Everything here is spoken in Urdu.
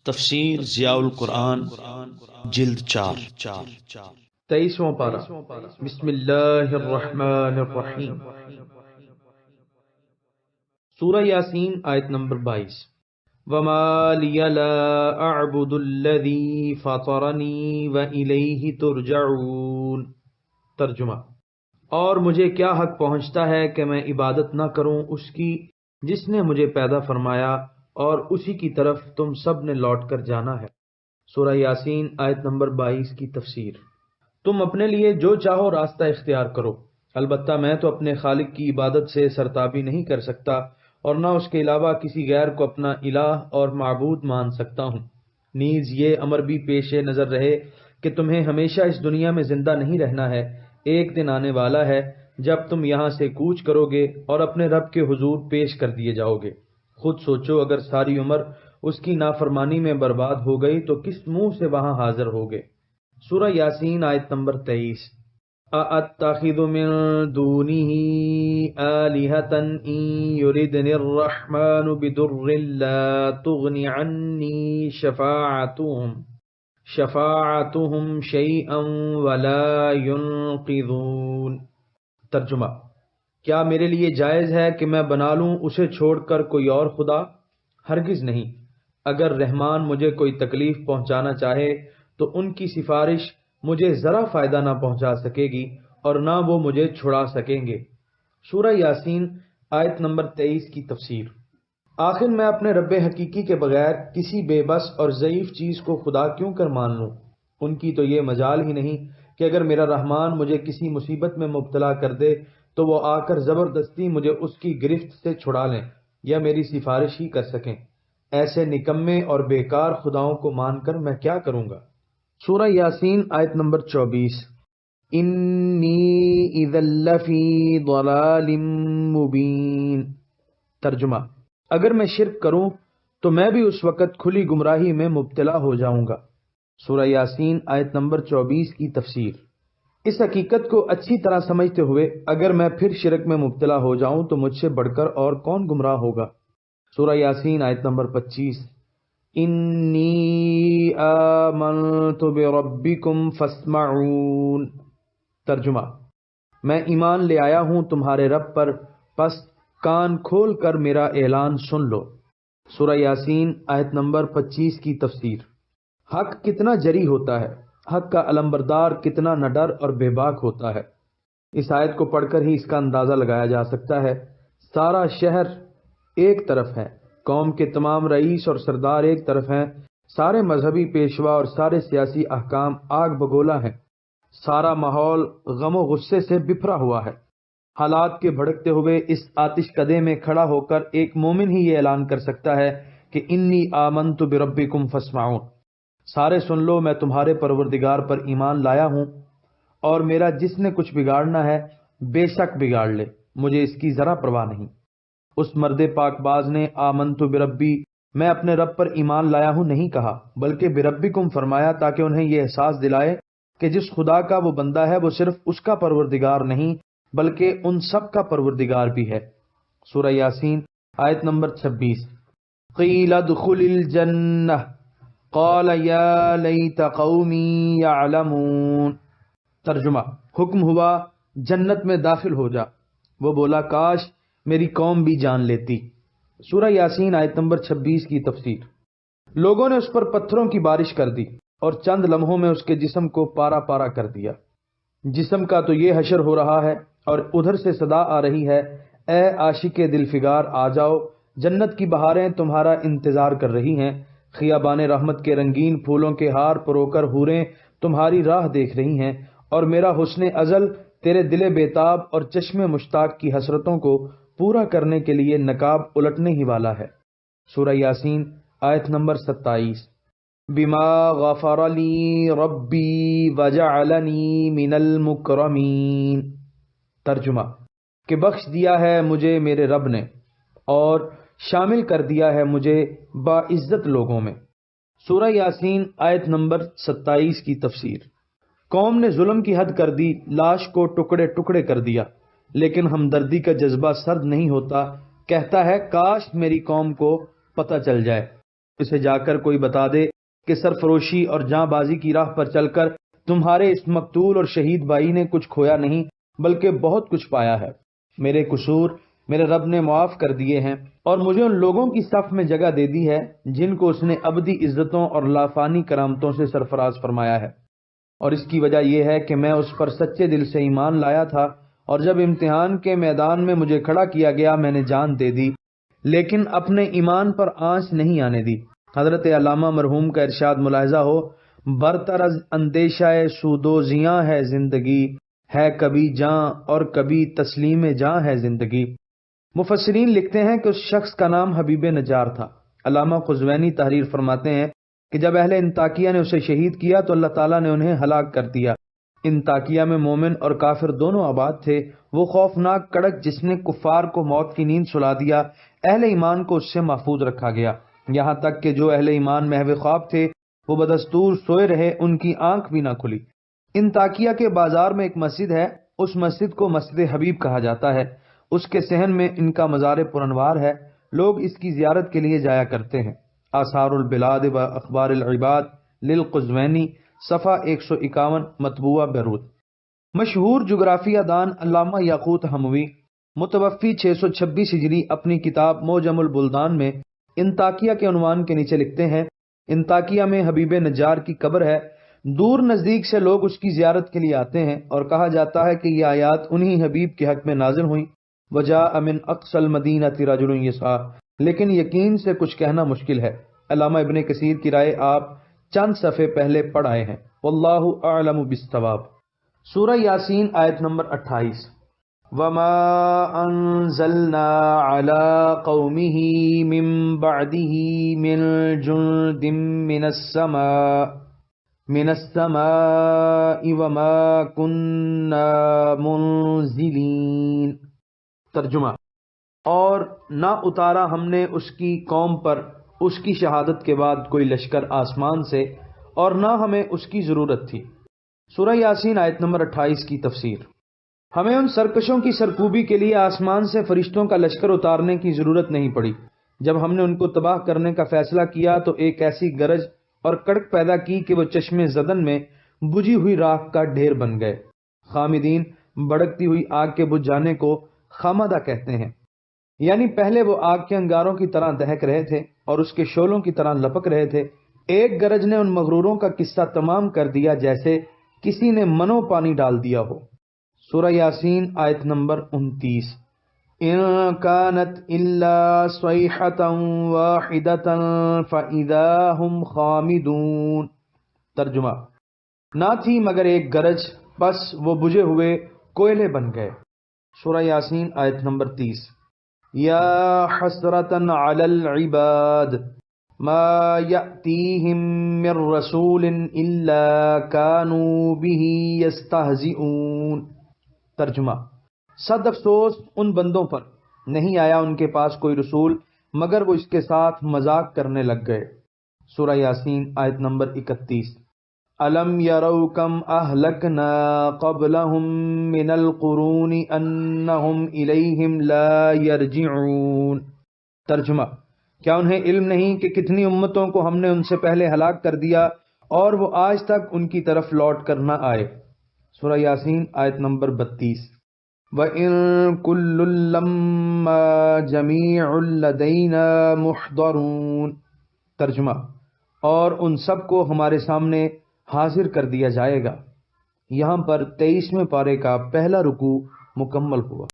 تفسیر ضیاء القرآن جلد 4 23واں پارہ۔ بسم اللہ الرحمن الرحیم۔ سورہ یاسین آیت نمبر 22۔ وَمَا لِيَ لَا أَعْبُدُ الَّذِي فَطَرَنِي وَإِلَيْهِ تُرْجَعُونَ۔ ترجمہ: اور مجھے کیا حق پہنچتا ہے کہ میں عبادت نہ کروں اس کی جس نے مجھے پیدا فرمایا اور اسی کی طرف تم سب نے لوٹ کر جانا ہے۔ سورہ یاسین آیت نمبر 22 کی تفسیر۔ تم اپنے لیے جو چاہو راستہ اختیار کرو، البتہ میں تو اپنے خالق کی عبادت سے سرتابی نہیں کر سکتا اور نہ اس کے علاوہ کسی غیر کو اپنا الہ اور معبود مان سکتا ہوں۔ نیز یہ امر بھی پیش نظر رہے کہ تمہیں ہمیشہ اس دنیا میں زندہ نہیں رہنا ہے، ایک دن آنے والا ہے جب تم یہاں سے کوچ کرو گے اور اپنے رب کے حضور پیش کر دیے جاؤ گے۔ خود سوچو، اگر ساری عمر اس کی نافرمانی میں برباد ہو گئی تو کس منہ سے وہاں حاضر ہوگے۔ سورہ یاسین آیت نمبر 23۔ أَأَتَّخِذُ مِن دُونِهِ آلِهَةً إِن يُرِدْنِ الرَّحْمَنُ بِضُرٍّ لَّا تُغْنِ عَنِّي شَفَاعَتُهُمْ شَيْئًا وَلَا يُنقِذُونَ۔ ترجمہ: کیا میرے لیے جائز ہے کہ میں بنا لوں اسے چھوڑ کر کوئی اور خدا؟ ہرگز نہیں۔ اگر رحمان مجھے کوئی تکلیف پہنچانا چاہے تو ان کی سفارش مجھے ذرا فائدہ نہ پہنچا سکے گی اور نہ وہ مجھے چھڑا سکیں گے۔ سورہ یاسین آیت نمبر 23 کی تفسیر۔ آخر میں اپنے رب حقیقی کے بغیر کسی بے بس اور ضعیف چیز کو خدا کیوں کر مان لوں؟ ان کی تو یہ مجال ہی نہیں کہ اگر میرا رحمان مجھے کسی مصیبت میں مبتلا کر دے تو وہ آ کر زبردستی مجھے اس کی گرفت سے چھڑا لیں یا میری سفارش ہی کر سکیں۔ ایسے نکمے اور بیکار خداؤں کو مان کر میں کیا کروں گا۔ سورہ یاسین آیت نمبر 24۔ انی اذا لفی ضلال مبین۔ ترجمہ: اگر میں شرک کروں تو میں بھی اس وقت کھلی گمراہی میں مبتلا ہو جاؤں گا۔ سورہ یاسین آیت نمبر 24 کی تفسیر۔ اس حقیقت کو اچھی طرح سمجھتے ہوئے اگر میں پھر شرک میں مبتلا ہو جاؤں تو مجھ سے بڑھ کر اور کون گمراہ ہوگا۔ سورہ یاسین آیت نمبر 25۔ انی آمنت بربکم فاسمعون۔ ترجمہ: میں ایمان لے آیا ہوں تمہارے رب پر، پس کان کھول کر میرا اعلان سن لو۔ سورہ یاسین آیت نمبر 25 کی تفسیر۔ حق کتنا جری ہوتا ہے، حق کا علمبردار کتنا نہ ڈر اور بے باک ہوتا ہے۔ اس آیت کو پڑھ کر ہی اس کا اندازہ لگایا جا سکتا ہے۔ سارا شہر ایک طرف ہے، قوم کے تمام رئیس اور سردار ایک طرف ہیں، سارے مذہبی پیشوا اور سارے سیاسی احکام آگ بگولا ہیں، سارا ماحول غم و غصے سے بپھرا ہوا ہے۔ حالات کے بھڑکتے ہوئے اس آتش کدے میں کھڑا ہو کر ایک مومن ہی یہ اعلان کر سکتا ہے کہ انی آمنت بربکم فاسمعون، سارے سن لو، میں تمہارے پروردگار پر ایمان لایا ہوں اور میرا جس نے کچھ بگاڑنا ہے بے شک بگاڑ لے، مجھے اس کی ذرا پرواہ نہیں۔ اس مرد پاک باز نے آمنت بربی، میں اپنے رب پر ایمان لایا ہوں نہیں کہا، بلکہ بربکم فرمایا تاکہ انہیں یہ احساس دلائے کہ جس خدا کا وہ بندہ ہے وہ صرف اس کا پروردگار نہیں بلکہ ان سب کا پروردگار بھی ہے۔ سورہ یاسین آیت نمبر 26۔ قیل ادخل الجنہ قال یا لیت قومی یعلمون۔ ترجمہ: حکم ہوا جنت میں داخل ہو جا، وہ بولا کاش میری قوم بھی جان لیتی۔ سورہ یاسین آیت نمبر 26 کی تفسیر۔ لوگوں نے اس پر پتھروں کی بارش کر دی اور چند لمحوں میں اس کے جسم کو پارا پارا کر دیا۔ جسم کا تو یہ حشر ہو رہا ہے اور ادھر سے صدا آ رہی ہے، اے عاشق دل فگار آ جاؤ، جنت کی بہاریں تمہارا انتظار کر رہی ہیں، خیابان رحمت کے رنگین پھولوں کے ہار پرو کر حوریں تمہاری راہ دیکھ رہی ہیں، اور میرا حسن ازل تیرے دل بیتاب اور چشم مشتاق کی حسرتوں کو پورا کرنے کے لیے نقاب الٹنے ہی والا ہے۔ سورہ یاسین آیت نمبر 27۔ بما غفر لی ربی وجعلنی من المکرمین۔ ترجمہ: کہ بخش دیا ہے مجھے میرے رب نے اور شامل کر دیا ہے مجھے باعزت لوگوں میں۔ سورہ یاسین آیت نمبر 27 کی تفسیر۔ قوم نے ظلم کی حد کر دی، لاش کو ٹکڑے ٹکڑے کر دیا، لیکن ہمدردی کا جذبہ سرد نہیں ہوتا، کہتا ہے کاش میری قوم کو پتہ چل جائے۔ اسے جا کر کوئی بتا دے کہ سرفروشی اور جاں بازی کی راہ پر چل کر تمہارے اس مقتول اور شہید بھائی نے کچھ کھویا نہیں بلکہ بہت کچھ پایا ہے۔ میرے قصور میرے رب نے معاف کر دیے ہیں اور مجھے ان لوگوں کی صف میں جگہ دے دی ہے جن کو اس نے ابدی عزتوں اور لافانی کرامتوں سے سرفراز فرمایا ہے، اور اس کی وجہ یہ ہے کہ میں اس پر سچے دل سے ایمان لایا تھا، اور جب امتحان کے میدان میں مجھے کھڑا کیا گیا میں نے جان دے دی، لیکن اپنے ایمان پر آنچ نہیں آنے دی۔ حضرت علامہ مرحوم کا ارشاد ملاحظہ ہو، برتر از اندیشہ سود و زیاں ہے زندگی، ہے کبھی جاں اور کبھی تسلیم جاں ہے زندگی۔ مفسرین لکھتے ہیں کہ اس شخص کا نام حبیب نجار تھا۔ علامہ قزوینی تحریر فرماتے ہیں کہ جب اہل انطاکیہ نے اسے شہید کیا تو اللہ تعالیٰ نے انہیں ہلاک کر دیا۔ انطاکیہ میں مومن اور کافر دونوں آباد تھے۔ وہ خوفناک کڑک جس نے کفار کو موت کی نیند سلا دیا، اہل ایمان کو اس سے محفوظ رکھا گیا، یہاں تک کہ جو اہل ایمان محو خواب تھے وہ بدستور سوئے رہے، ان کی آنکھ بھی نہ کھلی۔ انطاکیہ کے بازار میں ایک مسجد ہے، اس مسجد کو مسجد حبیب کہا جاتا ہے۔ اس کے صحن میں ان کا مزار پرانوار ہے، لوگ اس کی زیارت کے لیے جایا کرتے ہیں۔ آثار البلاد و اخبار العباد للقزوینی، صفحہ 151، مطبوعہ بیروت۔ مشہور جغرافیہ دان علامہ یاقوت حموی متوفی 626 ہجری اپنی کتاب معجم البلدان میں انطاکیہ کے عنوان کے نیچے لکھتے ہیں، انطاکیہ میں حبیب نجار کی قبر ہے، دور نزدیک سے لوگ اس کی زیارت کے لیے آتے ہیں، اور کہا جاتا ہے کہ یہ آیات انہی حبیب کے حق میں نازل ہوئیں، وجاء من اقصى المدینۃ رجل یسعی، لیکن یقین سے کچھ کہنا مشکل ہے۔ علامہ ابن کثیر کی رائے آپ چند صفحے پہلے پڑھ آئے ہیں۔ واللہ اعلم بالصواب۔ سورہ یاسین آیت نمبر 28۔ وما انزلنا على قومه من بعده من جند من السماء وما كنا منزلین۔ ترجمہ، اور نہ اتارا ہم نے اس کی قوم پر اس کی شہادت کے بعد کوئی لشکر آسمان سے، اور نہ ہمیں اس کی ضرورت تھی۔ سورہ یاسین آیت نمبر 28 کی تفسیر۔ ہمیں ان سرکشوں کی سرکوبی کے لیے آسمان سے فرشتوں کا لشکر اتارنے کی ضرورت نہیں پڑی۔ جب ہم نے ان کو تباہ کرنے کا فیصلہ کیا تو ایک ایسی گرج اور کڑک پیدا کی کہ وہ چشمے زدن میں بجھی ہوئی راکھ کا ڈھیر بن گئے۔ خامدین، بھڑکتی ہوئی آگ کے بجھ جانے کو خامدہ کہتے ہیں، یعنی پہلے وہ آگ کے انگاروں کی طرح دہک رہے تھے اور اس کے شعلوں کی طرح لپک رہے تھے۔ ایک گرج نے ان مغروروں کا قصہ تمام کر دیا جیسے کسی نے منو پانی ڈال دیا ہو۔ سورہ یاسین آیت نمبر 29۔ ان كانت الا صيحة واحدة فاذا هم خامدون۔ ترجمہ، نہ تھی مگر ایک گرج، بس وہ بجھے ہوئے کوئلے بن گئے۔ سورہ یاسین آیت نمبر 30۔ یا حسرة علی العباد ما یأتیہم من رسول الا كانوا به یستہزئون۔ ترجمہ، صد افسوس ان بندوں پر، نہیں آیا ان کے پاس کوئی رسول مگر وہ اس کے ساتھ مذاق کرنے لگ گئے۔ سورہ یاسین آیت نمبر 31۔ الم یروا کم اہلکنا قبلہم من القرون انہم الیہم لا یرجعون۔ ترجمہ، کیا انہیں علم نہیں کہ کتنی امتوں کو ہم نے ان سے پہلے ہلاک کر دیا اور وہ آج تک ان کی طرف لوٹ کر نہ آئے۔ سورہ یاسین آیت نمبر 32۔ وَإِن كُلٌّ لَّمَّا جَمِيعٌ لَّدَيْنَا مُحْضَرُونَ۔ ترجمہ، اور ان سب کو ہمارے سامنے حاضر کر دیا جائے گا۔ یہاں پر 23ویں پارے کا پہلا رکوع مکمل ہوا۔